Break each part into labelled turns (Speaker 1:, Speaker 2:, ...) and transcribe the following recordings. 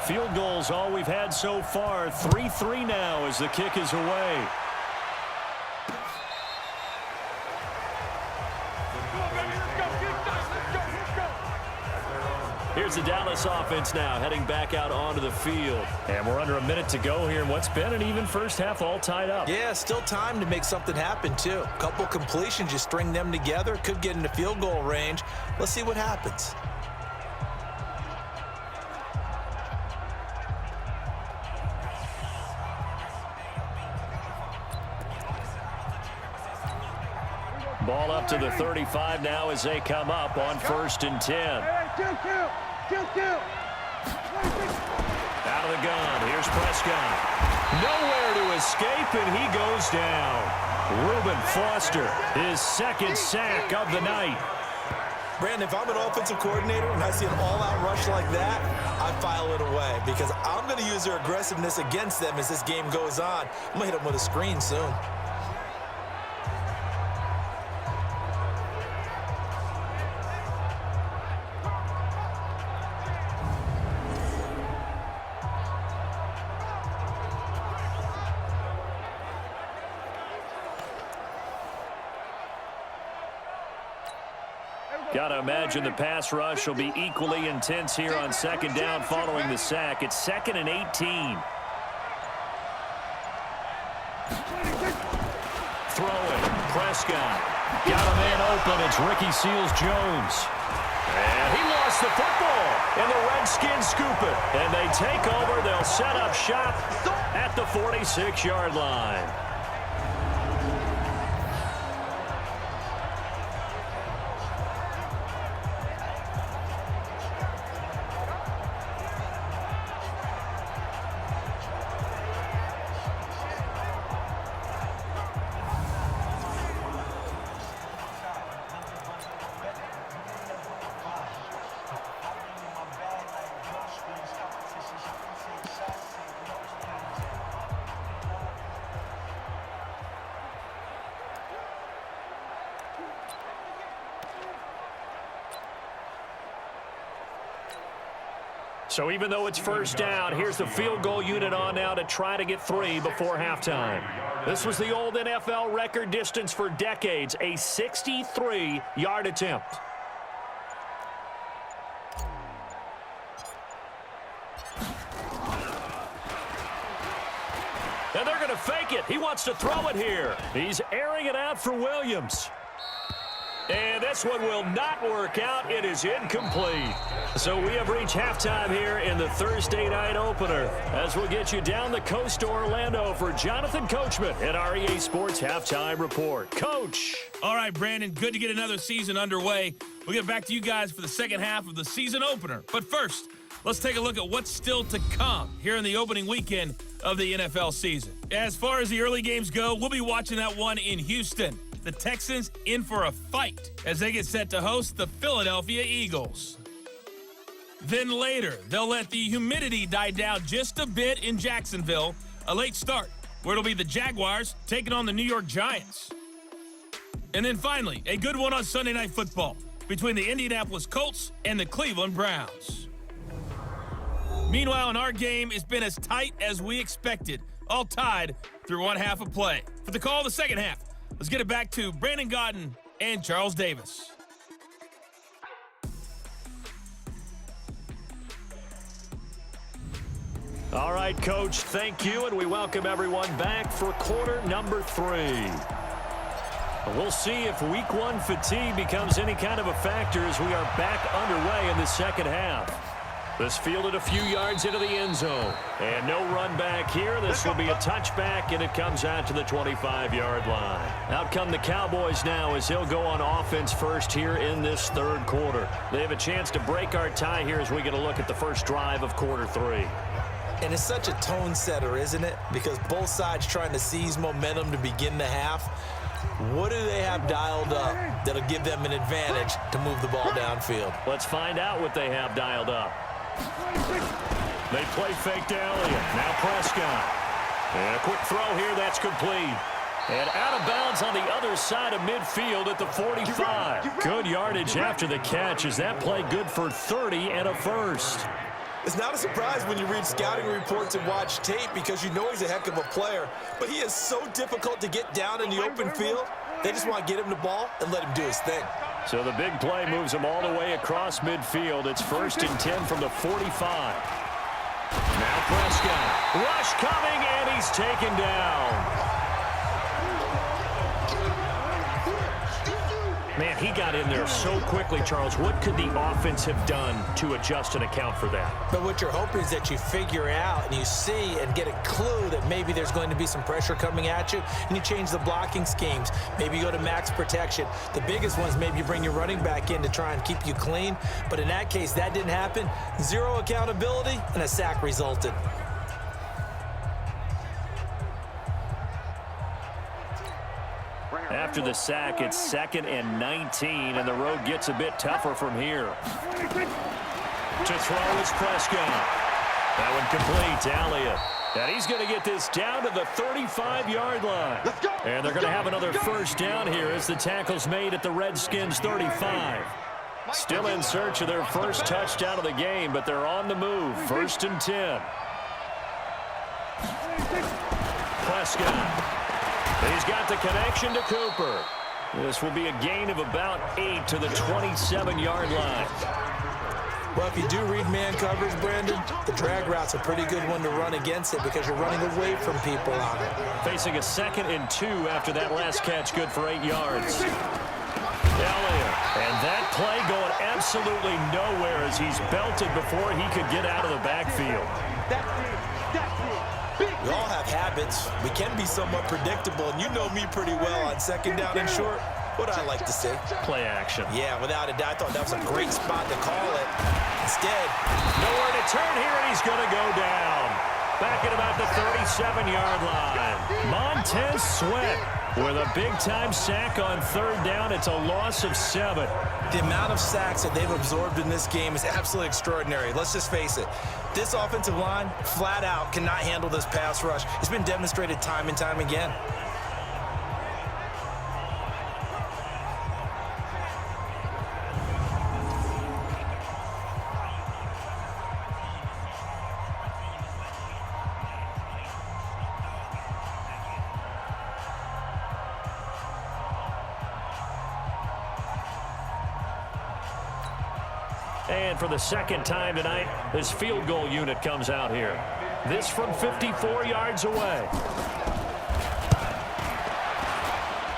Speaker 1: Field goal's all we've had so far. 3-3 now as the kick is away. Here's the Dallas offense now heading back out onto the field. And we're under a minute to go here in what's been an even first half, all tied up.
Speaker 2: Yeah, still time to make something happen, too. A couple completions, you string them together, could get into field goal range. Let's see what happens.
Speaker 1: Ball up to the 35 now as they come up on 1st and 10. Out of the gun. Here's Prescott. Nowhere to escape, and he goes down. Reuben Foster, his second sack of the night.
Speaker 2: Brandon, if I'm an offensive coordinator and I see an all-out rush like that, I file it away because I'm going to use their aggressiveness against them as this game goes on. I'm going to hit them with a screen soon.
Speaker 1: Got to imagine the pass rush will be equally intense here on 2nd down following the sack. It's 2nd and 18. Throwing. Prescott. Got a man open. It's Ricky Seals-Jones. And he lost the football. And the Redskins scoop it. And they take over. They'll set up shop at the 46-yard line. So even though it's 1st down, here's the field goal unit on now to try to get 3 before halftime. This was the old NFL record distance for decades, a 63-yard attempt. And they're going to fake it. He wants to throw it here. He's airing it out for Williams. And this one will not work out. It is incomplete. So we have reached halftime here in the Thursday night opener. As we'll get you down the coast to Orlando for Jonathan Coachman at our EA Sports Halftime Report. Coach.
Speaker 3: All right, Brandon, good to get another season underway. We'll get back to you guys for the second half of the season opener. But first, let's take a look at what's still to come here in the opening weekend of the NFL season. As far as the early games go, we'll be watching that one in Houston. The Texans in for a fight as they get set to host the Philadelphia Eagles. Then later, they'll let the humidity die down just a bit in Jacksonville. A late start, where it'll be the Jaguars taking on the New York Giants. And then finally, a good one on Sunday Night Football between the Indianapolis Colts and the Cleveland Browns. Meanwhile, in our game, it's been as tight as we expected, all tied through one half of play. For the call of the second half, let's get it back to Brandon Gaudin and Charles Davis.
Speaker 1: All right, Coach, thank you, and we welcome everyone back for quarter number 3. We'll see if week 1 fatigue becomes any kind of a factor as we are back underway in the second half. This fielded a few yards into the end zone. And no run back here. This will be a touchback, and it comes out to the 25-yard line. Out come the Cowboys now as he'll go on offense first here in this third quarter. They have a chance to break our tie here as we get a look at the first drive of quarter 3.
Speaker 2: And it's such a tone setter, isn't it? Because both sides trying to seize momentum to begin the half. What do they have dialed up that'll give them an advantage to move the ball downfield?
Speaker 1: Let's find out what they have dialed up. They play fake to Elliott. Now Prescott. And a quick throw here. That's complete. And out of bounds on the other side of midfield at the 45. Good yardage after the catch. Is that play good for 30 and a first?
Speaker 2: It's not a surprise when you read scouting reports and watch tape because you know he's a heck of a player, but he is so difficult to get down in the open field. They just want to get him the ball and let him do his thing.
Speaker 1: So the big play moves him all the way across midfield. It's 1st and 10 from the 45. Now Prescott. Rush coming, and he's taken down. Man, he got in there so quickly, Charles. What could the offense have done to adjust and account for that?
Speaker 2: But what you're hoping is that you figure out and you see and get a clue that maybe there's going to be some pressure coming at you, and you change the blocking schemes. Maybe you go to max protection. The biggest one is maybe you bring your running back in to try and keep you clean. But in that case, that didn't happen. Zero accountability, and a sack resulted.
Speaker 1: After the sack, it's 2nd and 19, and the road gets a bit tougher from here. To throw is Prescott. That one complete to Elliott. And he's going to get this down to the 35-yard line. And they're going to have another first down here as the tackle's made at the Redskins' 35. Still in search of their first touchdown of the game, but they're on the move. 1st and 10. Prescott. He's got the connection to Cooper. This will be a gain of about 8 to the 27-yard line.
Speaker 2: Well, if you do read man coverage, Brandon, the drag route's a pretty good one to run against it because you're running away from people on it.
Speaker 1: Facing a 2nd and 2 after that last catch, good for 8 yards. Elliott, and that play going absolutely nowhere as he's belted before he could get out of the backfield.
Speaker 2: We all have habits. We can be somewhat predictable, and you know me pretty well on 2nd down and short. What do I like to say?
Speaker 1: Play action.
Speaker 2: Yeah, without a doubt. I thought that was a great spot to call it. Instead,
Speaker 1: nowhere to turn here, and he's going to go down. Back at about the 37-yard line. Montez Sweat with a big-time sack on 3rd down. It's a loss of 7.
Speaker 2: The amount of sacks that they've absorbed in this game is absolutely extraordinary. Let's just face it. This offensive line, flat out, cannot handle this pass rush. It's been demonstrated time and time again.
Speaker 1: And for the 2nd time tonight, this field goal unit comes out here. This from 54 yards away.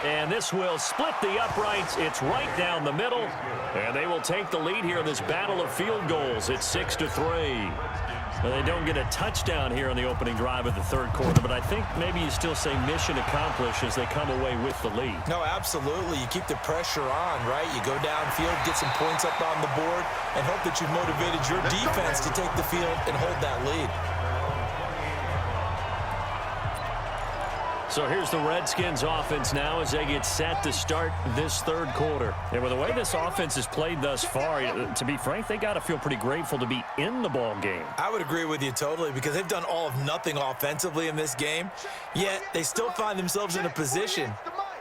Speaker 1: And this will split the uprights. It's right down the middle. And they will take the lead here in this battle of field goals. It's 6-3. Well, they don't get a touchdown here in the opening drive of the 3rd quarter, but I think maybe you still say mission accomplished as they come away with the lead.
Speaker 2: No, absolutely. You keep the pressure on, right? You go downfield, get some points up on the board, and hope that you've motivated your defense to take the field and hold that lead.
Speaker 1: So here's the Redskins offense now as they get set to start this 3rd quarter. And with the way this offense has played thus far, to be frank, they got to feel pretty grateful to be in the ball game.
Speaker 2: I would agree with you totally because they've done all of nothing offensively in this game, yet they still find themselves in a position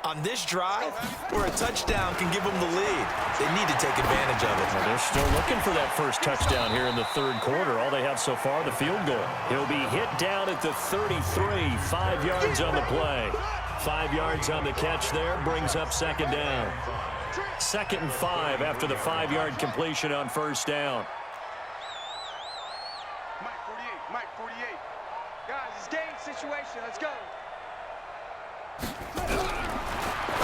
Speaker 2: on this drive where a touchdown can give them the lead. They need to take advantage of it.
Speaker 1: Well, they're still looking for that first touchdown here in the 3rd quarter. All they have so far, the field goal. He'll be hit down at the 33, 5 yards on the play. 5 yards on the catch there, brings up 2nd down. 2nd and 5 after the 5-yard completion on 1st down.
Speaker 4: Mike 48. Guys, it's game situation. Let's go.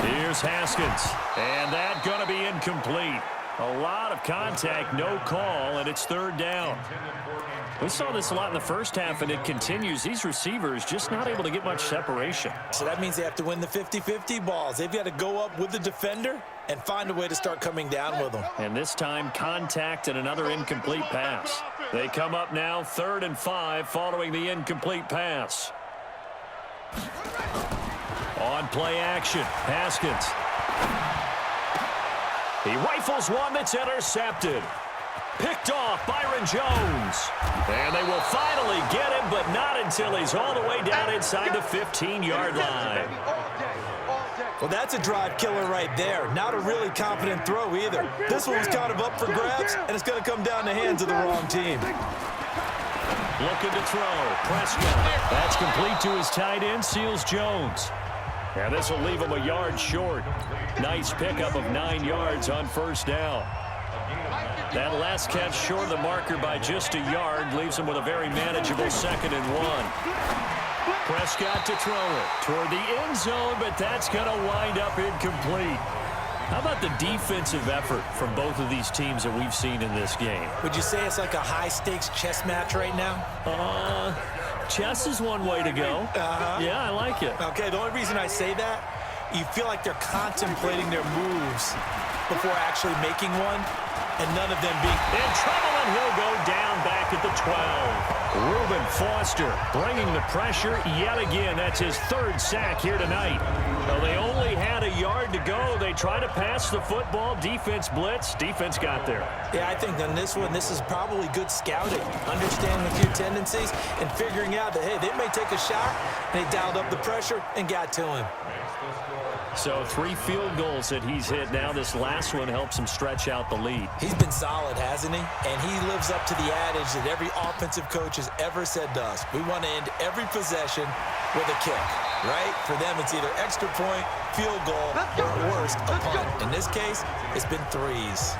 Speaker 1: Here's Haskins, and that going to be incomplete. A lot of contact, no call, and it's 3rd down. We saw this a lot in the first half, and it continues. These receivers just not able to get much separation.
Speaker 2: So that means they have to win the 50-50 balls. They've got to go up with the defender and find a way to start coming down with them.
Speaker 1: And this time, contact and another incomplete pass. They come up now 3rd and 5 following the incomplete pass. On play action, Haskins. He rifles one that's intercepted. Picked off Byron Jones. And they will finally get him, but not until he's all the way down inside the 15-yard line.
Speaker 2: Well, that's a drive killer right there. Not a really confident throw either. This one was kind of up for grabs, and it's going to come down the hands of the wrong team.
Speaker 1: Looking to throw. Prescott. That's complete to his tight end, Seals Jones. And this will leave him a yard short. Nice pickup of 9 yards on first down. That last catch short of the marker by just a yard leaves him with a very manageable 2nd and 1. Prescott to throw it toward the end zone, but that's going to wind up incomplete. How about the defensive effort from both of these teams that we've seen in this game?
Speaker 2: Would you say it's like a high-stakes chess match right now?
Speaker 1: Chess is one way to go. Yeah, I like it.
Speaker 2: Okay, the only reason I say that, you feel like they're contemplating their moves before actually making one, and none of them being
Speaker 1: in trouble, and he'll go down back at the 12. Reuben Foster bringing the pressure yet again. That's his 3rd sack here tonight. Well, they only had a yard to go. They try to pass the football. Defense blitz. Defense got there.
Speaker 2: Yeah, I think on this one, this is probably good scouting. Understanding a few tendencies and figuring out that, hey, they may take a shot. They dialed up the pressure and got to him.
Speaker 1: So 3 field goals that he's hit now. This last one helps him stretch out the lead.
Speaker 2: He's been solid, hasn't he? And he lives up to the adage that every offensive coach has ever said to us. We want to end every possession with a kick, right? For them, it's either extra point, field goal, or at worst, a punt. In this case, it's been 3s.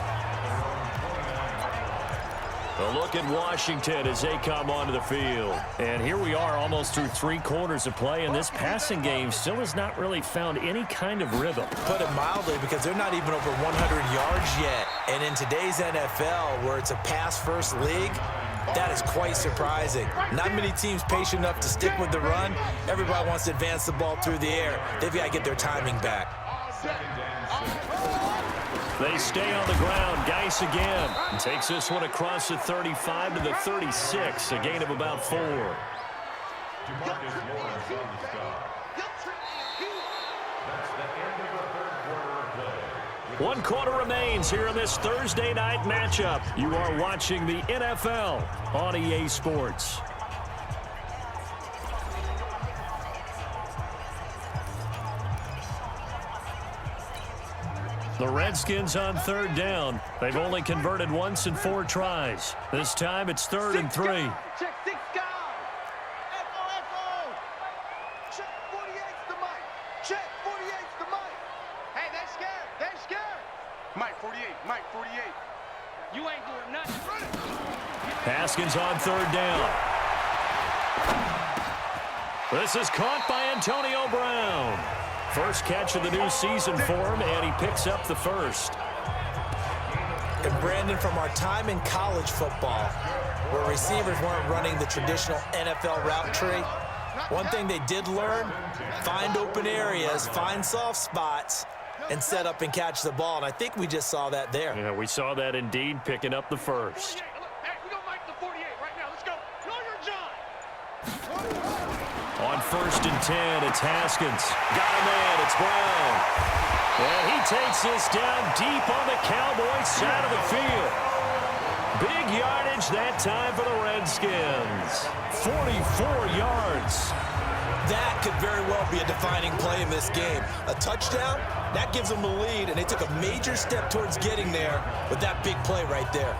Speaker 1: A look at Washington as they come onto the field. And here we are almost through 3 quarters of play, and this passing game still has not really found any kind of rhythm.
Speaker 2: Put it mildly, because they're not even over 100 yards yet. And in today's NFL, where it's a pass-first league, that is quite surprising. Not many teams patient enough to stick with the run. Everybody wants to advance the ball through the air. They've got to get their timing back.
Speaker 1: They stay on the ground. Geis again. Takes this one across the 35 to the 36. A gain of about 4. 1 quarter remains here in this Thursday night matchup. You are watching the NFL on EA Sports. The Redskins on 3rd down. They've only converted once in 4 tries. This time it's 3rd and 3.
Speaker 4: Check 6 guys. Echo. Check 48's the mic. Check 48's the mic. Hey, they scared. They scared. Mike 48. Mike 48. You ain't doing nothing.
Speaker 1: Haskins on 3rd down. This is caught by Antonio Brown. First catch of the new season for him, and he picks up the 1st.
Speaker 2: And Brandon, from our time in college football, where receivers weren't running the traditional NFL route tree, one thing they did learn, find open areas, find soft spots, and set up and catch the ball. And I think we just saw that there.
Speaker 1: Yeah, we saw that indeed, picking up the 1st.
Speaker 4: We don't like the 48 right now. Let's go. Know your job.
Speaker 1: On 1st and 10, it's Haskins. Got a man, it's Brown. And he takes this down deep on the Cowboys side of the field. Big yardage that time for the Redskins. 44 yards.
Speaker 2: That could very well be a defining play in this game. A touchdown, that gives them the lead, and they took a major step towards getting there with that big play right there.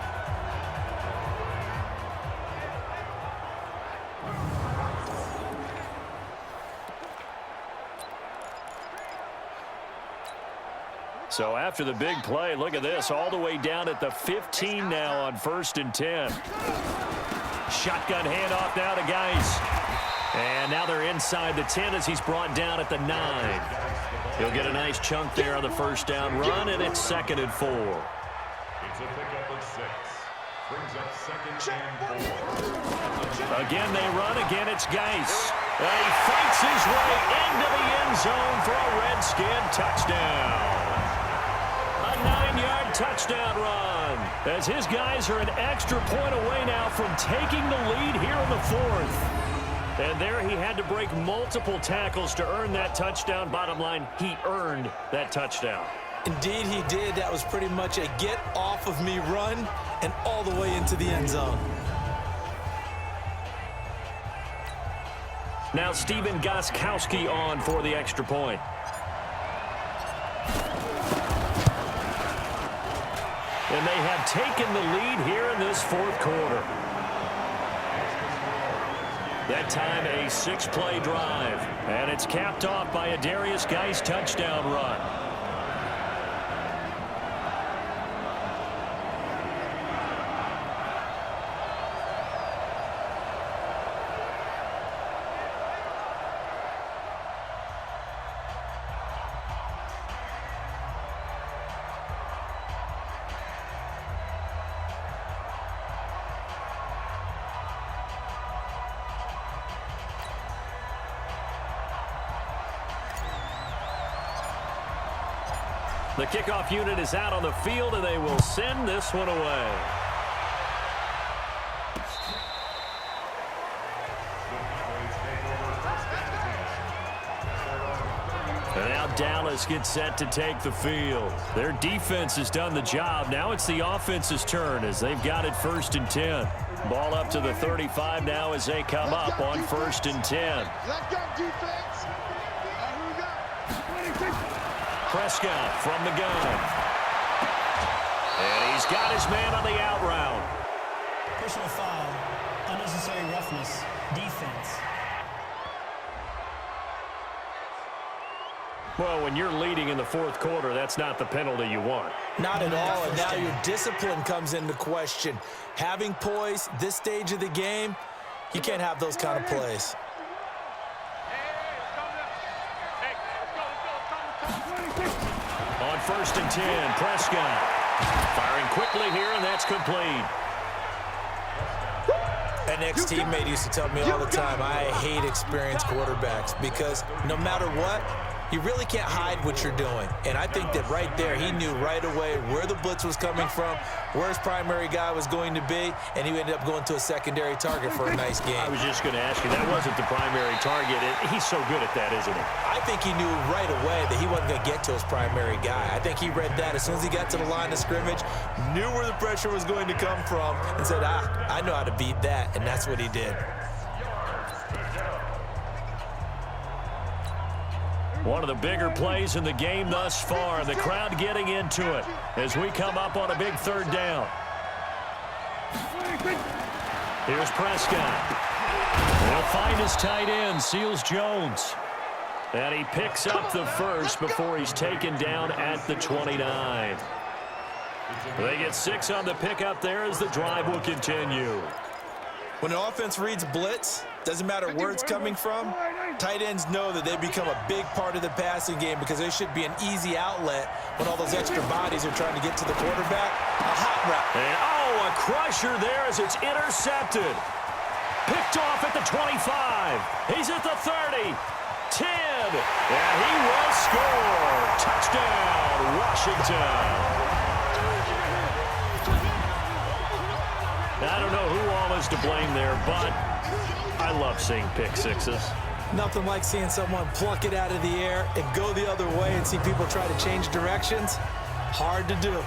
Speaker 1: So after the big play, look at this, all the way down at the 15 now on 1st and 10. Shotgun handoff now to Geis. And now they're inside the 10 as he's brought down at the 9. He'll get a nice chunk there on the 1st down run, and it's 2nd and 4.
Speaker 5: It's a pickup of 6. Brings up 2nd and 4.
Speaker 1: Again, they run. Again, it's Geis. He fights his way into the end zone for a Redskin touchdown. A 9-yard touchdown run, as his guys are an extra point away now from taking the lead here in the 4th. And there he had to break multiple tackles to earn that touchdown. Bottom line, he earned that touchdown.
Speaker 2: Indeed he did. That was pretty much a get-off-of-me run and all the way into the end zone.
Speaker 1: Now Steven Gostkowski on for the extra point. And they have taken the lead here in this 4th quarter. That time a 6-play drive. And it's capped off by a Darius Geis touchdown run. The kickoff unit is out on the field, and they will send this one away. And now Dallas gets set to take the field. Their defense has done the job. Now it's the offense's turn as they've got it 1st and 10. Ball up to the 35 now as they come up on 1st and 10.
Speaker 4: Let's go, defense.
Speaker 1: Prescott from the gun. And he's got his man on the out route.
Speaker 6: Personal foul, unnecessary roughness, defense.
Speaker 1: Well, when you're leading in the 4th quarter, that's not the penalty you want.
Speaker 2: Not at all, and now your discipline comes into question. Having poise this stage of the game, you can't have those kind of plays.
Speaker 1: On 1st and 10, Prescott firing quickly here, and that's complete.
Speaker 2: An ex-teammate used to tell me all the time, I hate experienced quarterbacks because no matter what, you really can't hide what you're doing. And I think that right there, he knew right away where the blitz was coming from, where his primary guy was going to be, and he ended up going to a secondary target for a nice game.
Speaker 1: I was just going to ask you, that wasn't the primary target. He's so good at that, isn't he?
Speaker 2: I think he knew right away that he wasn't going to get to his primary guy. I think he read that as soon as he got to the line of scrimmage, knew where the pressure was going to come from, and said, I know how to beat that, and that's what he did.
Speaker 1: One of the bigger plays in the game thus far. The crowd getting into it as we come up on a big 3rd down. Here's Prescott. He'll find his tight end, Seals Jones. And he picks up the first before he's taken down at the 29. They get 6 on the pickup there as the drive will continue.
Speaker 2: When an offense reads blitz, doesn't matter where it's coming from, tight ends know that they become a big part of the passing game because there should be an easy outlet when all those extra bodies are trying to get to the quarterback. A hot route.
Speaker 1: And, a crusher there as it's intercepted. Picked off at the 25. He's at the 30. 10. And he will score. Touchdown, Washington. I don't know who all is to blame there, but I love seeing pick sixes.
Speaker 2: Nothing like seeing someone pluck it out of the air and go the other way and see people try to change directions. Hard to do.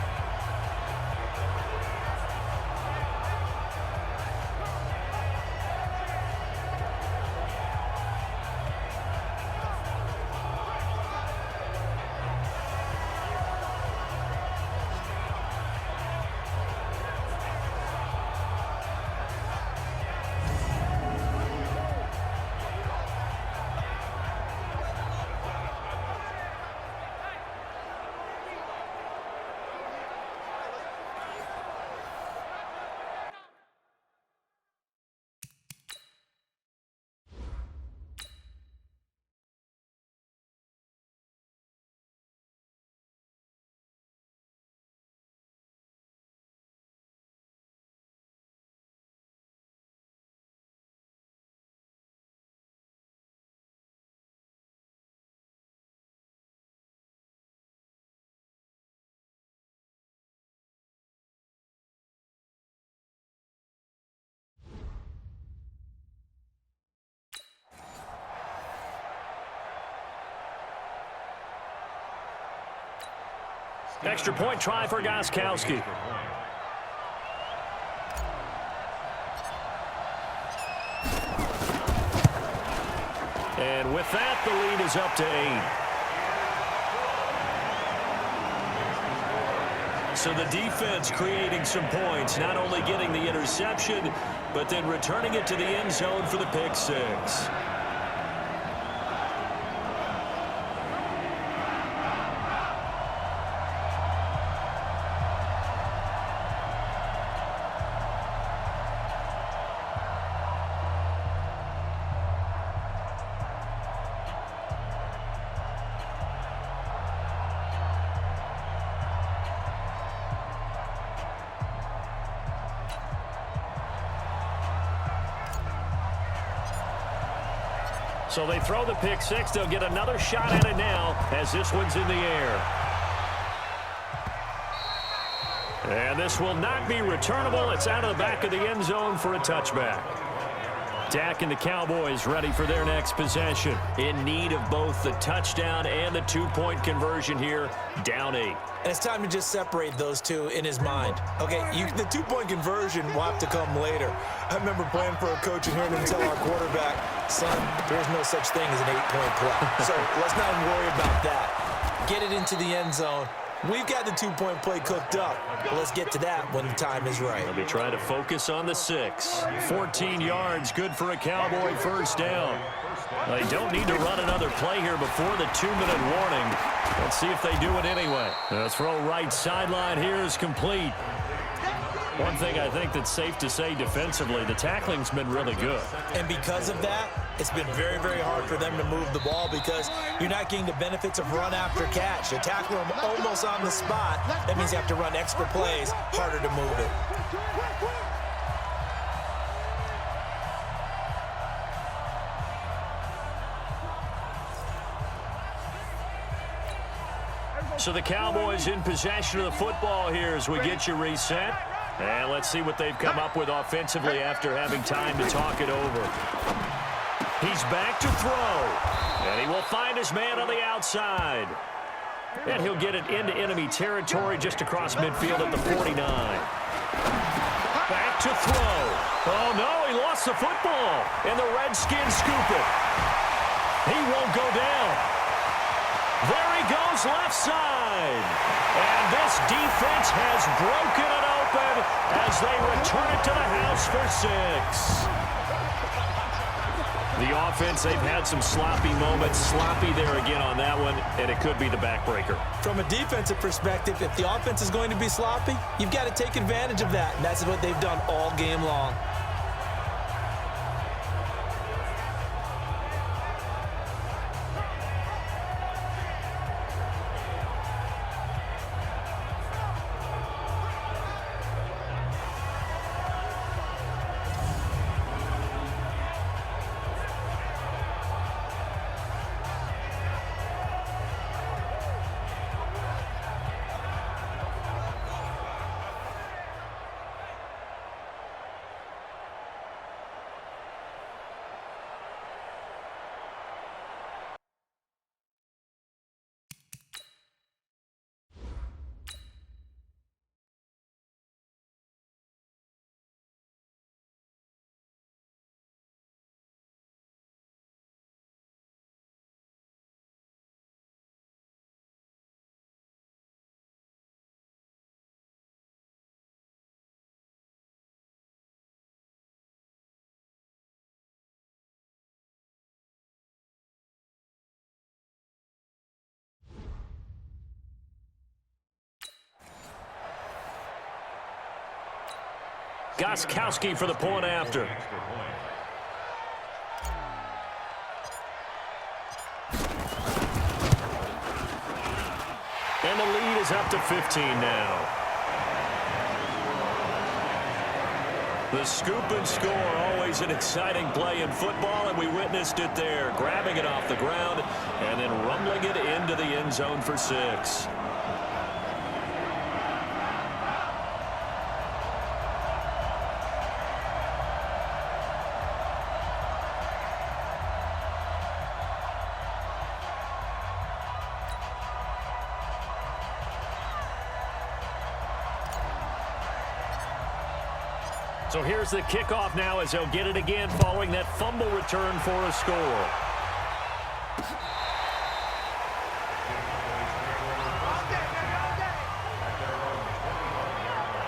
Speaker 1: Extra point try for Gostkowski. And with that, the lead is up to 8. So the defense creating some points, not only getting the interception, but then returning it to the end zone for the pick six. So they throw the pick six. They'll get another shot at it now as this one's in the air. And this will not be returnable. It's out of the back of the end zone for a touchback. Dak and the Cowboys ready for their next possession. In need of both the touchdown and the two-point conversion here, down 8.
Speaker 2: And it's time to just separate those two in his mind. Okay, the two-point conversion will have to come later. I remember playing for a coach and hearing him tell our quarterback, son, there's no such thing as an 8-point play. So let's not worry about that. Get it into the end zone. We've got the two-point play cooked up. But let's get to that when the time is right.
Speaker 1: They'll be trying to focus on the 6. 14 yards, good for a Cowboy first down. They don't need to run another play here before the 2-minute warning. Let's see if they do it anyway. The throw right sideline here is complete. One thing I think that's safe to say defensively, the tackling's been really good.
Speaker 2: And because of that, it's been very, very hard for them to move the ball because you're not getting the benefits of run after catch. You tackle them almost on the spot. That means you have to run extra plays, harder to move it.
Speaker 1: So the Cowboys in possession of the football here as we get you reset. And let's see what they've come up with offensively after having time to talk it over. He's back to throw. And he will find his man on the outside. And he'll get it into enemy territory just across midfield at the 49. Back to throw. Oh, no, he lost the football. And the Redskins scoop it. He won't go down. There he goes left side. And this defense has broken it open as they return it to the house for 6. The offense, they've had some sloppy moments. Sloppy there again on that one, and it could be the backbreaker.
Speaker 2: From a defensive perspective, if the offense is going to be sloppy, you've got to take advantage of that. And that's what they've done all game long.
Speaker 1: Gostkowski for the point after. And the lead is up to 15 now. The scoop and score, always an exciting play in football, and we witnessed it there. Grabbing it off the ground and then rumbling it into the end zone for 6. So here's the kickoff now as they'll get it again following that fumble return for a score.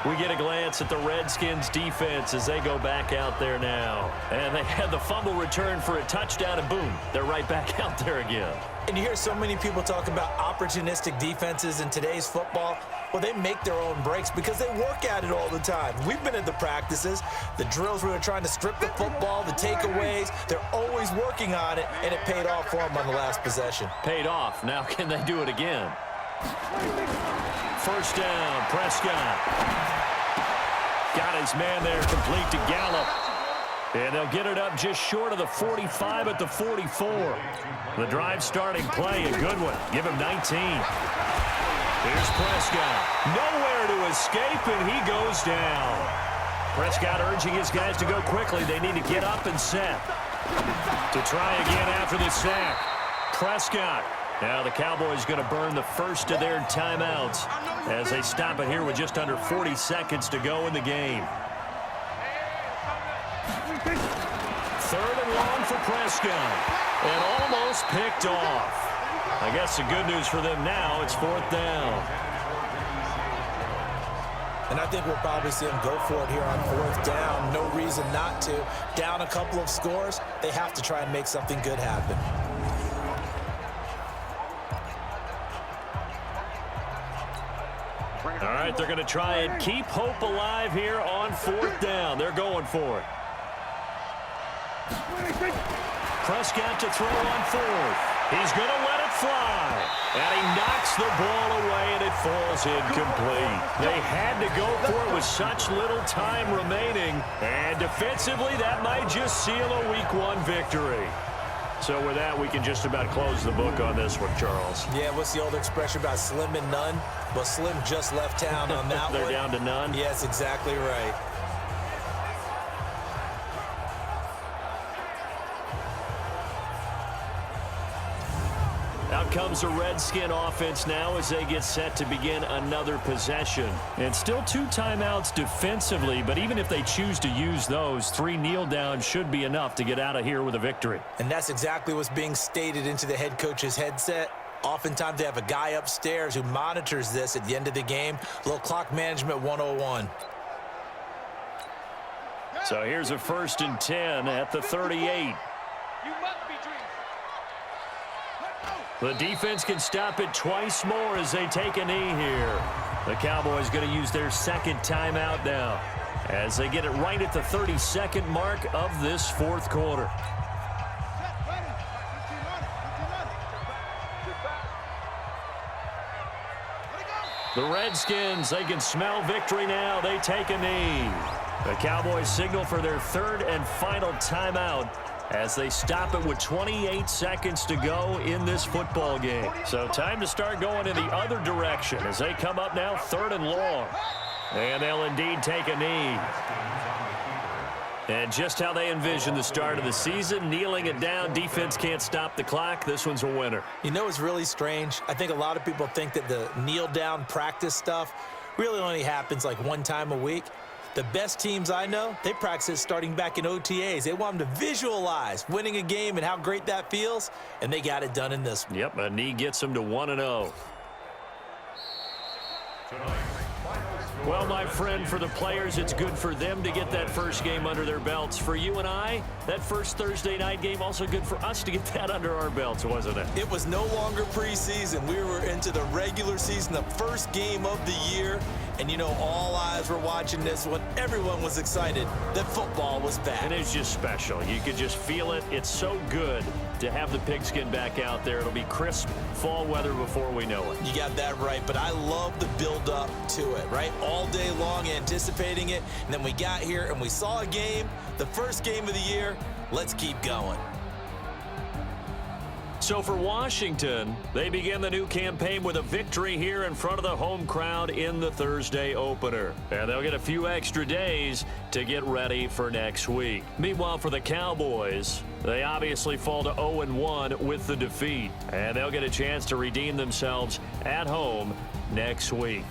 Speaker 1: We get a glance at the Redskins defense as they go back out there now. And they had the fumble return for a touchdown, and boom, they're right back out there again.
Speaker 2: And you hear so many people talk about opportunistic defenses in today's football. Well, they make their own breaks because they work at it all the time. We've been at the practices, the drills where they're trying to strip the football, the takeaways. They're always working on it, and it paid off for them on the last possession.
Speaker 1: Paid off. Now can they do it again? First down, Prescott. Got his man there, complete to Gallup. And they'll get it up just short of the 45 at the 44. The drive starting play, a good one. Give him 19. Here's Prescott. Nowhere to escape, and he goes down. Prescott urging his guys to go quickly. They need to get up and set. To try again after the sack. Prescott. Now the Cowboys going to burn the first of their timeouts as they stop it here with just under 40 seconds to go in the game. Third and long for Prescott. And almost picked off. I guess the good news for them now, it's fourth down.
Speaker 2: And I think we'll probably see them go for it here on fourth down. No reason not to. Down a couple of scores, they have to try and make something good happen.
Speaker 1: All right, they're going to try and keep hope alive here on fourth down. They're going for it. Prescott to throw on fourth. He's going to let it fly. And he knocks the ball away, and it falls incomplete. They had to go for it with such little time remaining. And defensively, that might just seal a Week 1 victory. So with that, we can just about close the book on this one, Charles.
Speaker 2: Yeah, what's the old expression about slim and none? Well, Slim just left town on that
Speaker 1: They're
Speaker 2: one.
Speaker 1: down to none?
Speaker 2: Yes, exactly right.
Speaker 1: Out comes the Redskin offense now as they get set to begin another possession. And still 2 timeouts defensively, but even if they choose to use those, 3 kneel downs should be enough to get out of here with a victory.
Speaker 2: And that's exactly what's being stated into the head coach's headset. Oftentimes they have a guy upstairs who monitors this at the end of the game. A little clock management 101.
Speaker 1: So here's a 1st and 10 at the 38. The defense can stop it twice more as they take a knee here. The Cowboys going to use their second timeout now as they get it right at the 32nd mark of this fourth quarter. The Redskins, they can smell victory now. They take a knee. The Cowboys signal for their 3rd and final timeout as they stop it with 28 seconds to go in this football game. So time to start going in the other direction as they come up now 3rd and long. And they'll indeed take a knee. And just how they envision the start of the season, kneeling it down, defense can't stop the clock. This one's a winner.
Speaker 2: You know what's really strange? I think a lot of people think that the kneel down practice stuff really only happens like 1 time a week. The best teams I know, they practice it starting back in OTAs. They want them to visualize winning a game and how great that feels, and they got it done in this one.
Speaker 1: Yep, a knee gets them to 1-0. Well, my friend, for the players, it's good for them to get that first game under their belts. For you and I, that first Thursday night game, also good for us to get that under our belts, wasn't it?
Speaker 2: It was no longer preseason. We were into the regular season, the first game of the year. And, you know, all eyes were watching this one. Everyone was excited that football was back.
Speaker 1: And it's just special. You could just feel it. It's so good to have the pigskin back out there. It'll be crisp fall weather before we know it.
Speaker 2: You got that right, but I love the build-up to it, right? All day long anticipating it, and then we got here and we saw a game, the first game of the year. Let's keep going.
Speaker 1: So for Washington, they begin the new campaign with a victory here in front of the home crowd in the Thursday opener. And they'll get a few extra days to get ready for next week. Meanwhile, for the Cowboys, they obviously fall to 0-1 with the defeat. And they'll get a chance to redeem themselves at home next week.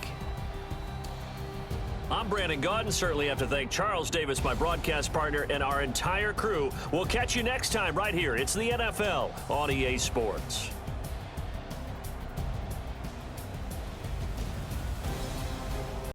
Speaker 1: I'm Brandon Gaudin. Certainly have to thank Charles Davis, my broadcast partner, and our entire crew. We'll catch you next time right here. It's the NFL on EA Sports.